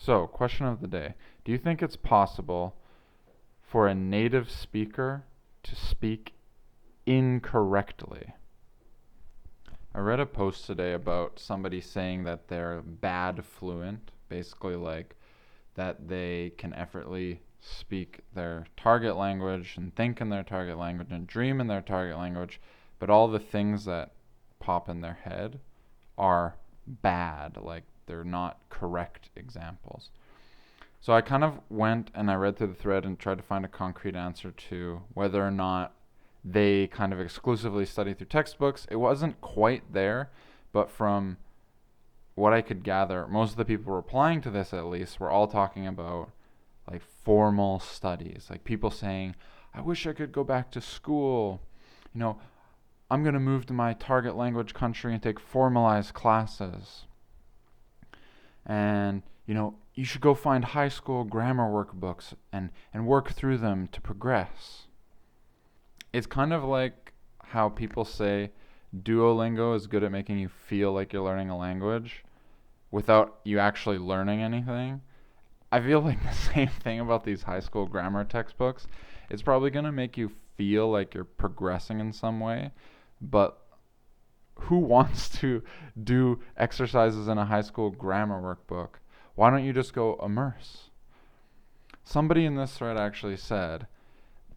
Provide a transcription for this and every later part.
So, question of the day. Do you think it's possible for a native speaker to speak incorrectly? I read a post today about somebody saying that they're bad fluent, basically like that they can effortlessly speak their target language and think in their target language and dream in their target language, but all the things that pop in their head are bad, like they're not correct examples. So I kind of went and I read through the thread and tried to find a concrete answer to whether or not they kind of exclusively study through textbooks. It wasn't quite there, but from what I could gather, most of the people replying to this at least were all talking about like formal studies, like people saying, I wish I could go back to school. You know, I'm going to move to my target language country and take formalized classes. And, you should go find high school grammar workbooks and work through them to progress. It's kind of like how people say Duolingo is good at making you feel like you're learning a language without you actually learning anything. I feel like the same thing about these high school grammar textbooks. It's probably going to make you feel like you're progressing in some way, but who wants to do exercises in a high school grammar workbook? Why don't you just go immerse? Somebody in this thread actually said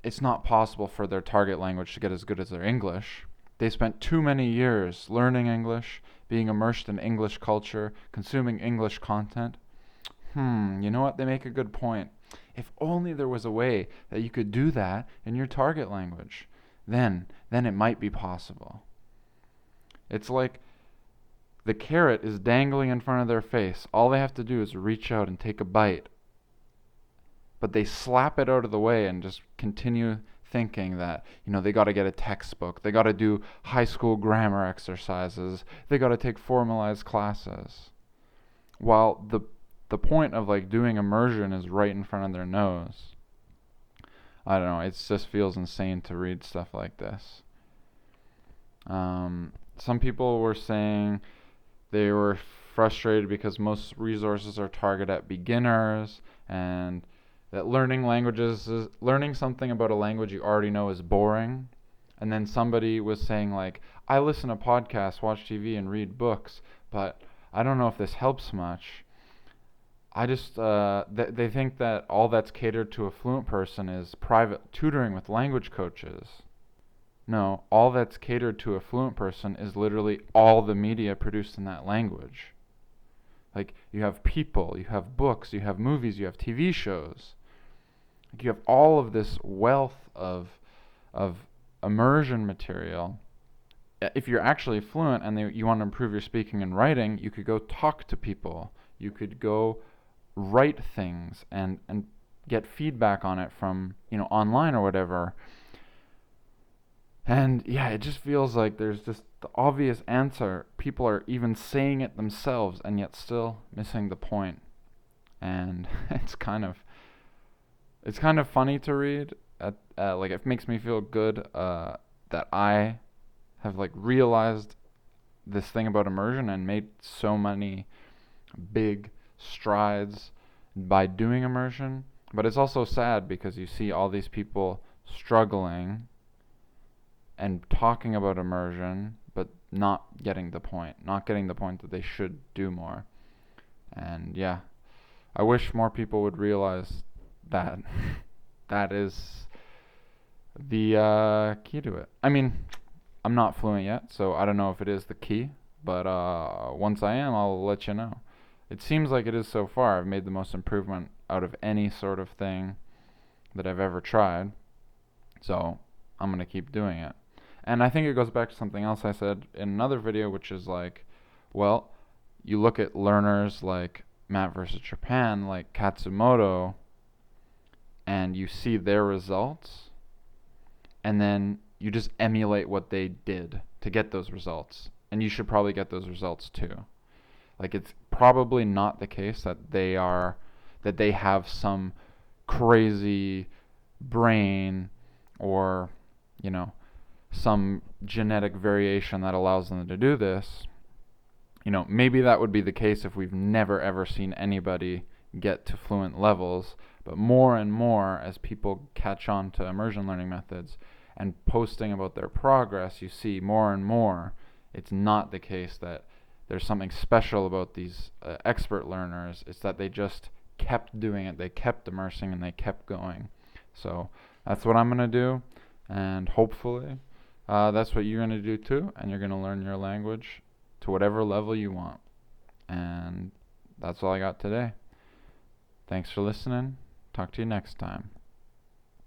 it's not possible for their target language to get as good as their English. They spent too many years learning English, being immersed in English culture, consuming English content. You know what? They make a good point. If only there was a way that you could do that in your target language, then it might be possible. It's like the carrot is dangling in front of their face. All they have to do is reach out and take a bite. But they slap it out of the way and just continue thinking that, they got to get a textbook. They got to do high school grammar exercises. They got to take formalized classes. While the point of like doing immersion is right in front of their nose. I don't know. It just feels insane to read stuff like this. Some people were saying they were frustrated because most resources are targeted at beginners, and that learning something about a language you already know is boring. And then somebody was saying like, I listen to podcasts, watch TV, and read books, but I don't know if this helps much. I just, they think that all that's catered to a fluent person is private tutoring with language coaches. No, all that's catered to a fluent person is literally all the media produced in that language. Like, you have people, you have books, you have movies, you have TV shows. Like, you have all of this wealth of immersion material. If you're actually fluent and you want to improve your speaking and writing, you could go talk to people. You could go write things and get feedback on it from, online or whatever. And yeah, it just feels like there's just the obvious answer. People are even saying it themselves and yet still missing the point. And it's kind of funny to read. Like, it makes me feel good that I have like realized this thing about immersion and made so many big strides by doing immersion. But it's also sad because you see all these people struggling and talking about immersion, but not getting the point that they should do more. And yeah, I wish more people would realize that that is the key to it. I mean, I'm not fluent yet, so I don't know if it is the key, but once I am, I'll let you know. It seems like it is so far. I've made the most improvement out of any sort of thing that I've ever tried, so I'm going to keep doing it. And I think it goes back to something else I said in another video, which is like, well, you look at learners like Matt versus Japan, like Katsumoto, and you see their results, and then you just emulate what they did to get those results. And you should probably get those results too. Like, it's probably not the case that they have some crazy brain or, some genetic variation that allows them to do this. Maybe that would be the case if we've never ever seen anybody get to fluent levels. But more and more, as people catch on to immersion learning methods and posting about their progress, you see more and more it's not the case that there's something special about these expert learners. It's that they just kept doing it, they kept immersing, and they kept going. So that's what I'm going to do, and hopefully that's what you're going to do too, and you're going to learn your language to whatever level you want. And that's all I got today. Thanks for listening. Talk to you next time.